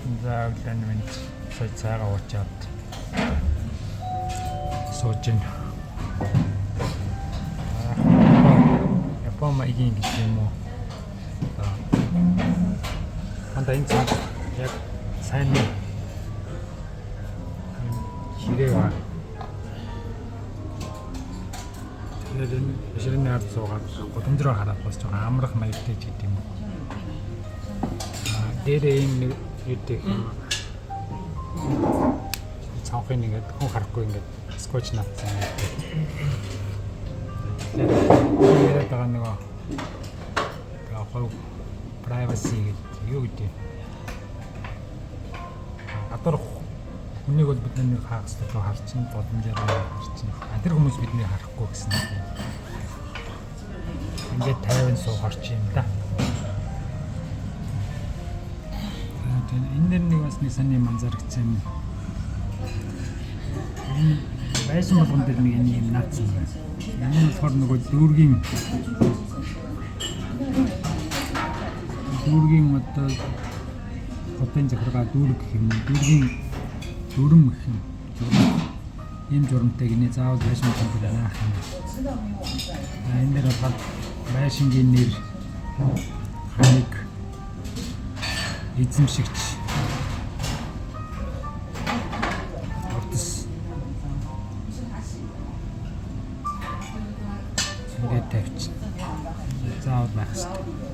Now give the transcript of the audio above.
За өглөө минь цайгаа уучаад сууж байна. Япон маягийн гэж юм уу? Мандаа энэ цаг яг сайн ширээ ба. Тэгээд энэ ширээний ард суугаад гудамжроо хараад бас жоохон амрах маягтай ч гэдэм юм. Дээрээ энэ үүдэх цаохын ингээд хүн харахгүй ингээд скотч натсан юм. Тэгээд байгаа нөгөө гоо privacy гэдэг юу гэдэг. Гадар хүнийг бол бид нэг хаах хэрэгтэй харчин боломжоор харчин. Тэр хүмүүс биднийг харахгүй гэсэн юм. Ингээд 50 суугаарч юм да. Энэ дэр нэг бас нэг саний манзарагцсан. Энэ байшин болгон дээр нэг юм наацсан. Энэ болохоор нөгөө дүүргийн одоо хотын захиргаа дүүрэг гэх юм. Дүүргийн дүрм гэх юм. Ийм журамтай гинэ заавал байшин болгон дээр наах юм. Энэ дэр бол байшингийн нэр ханиг эзэмшигч ордос ингээд тавьчих. Заавал байх хэрэгтэй.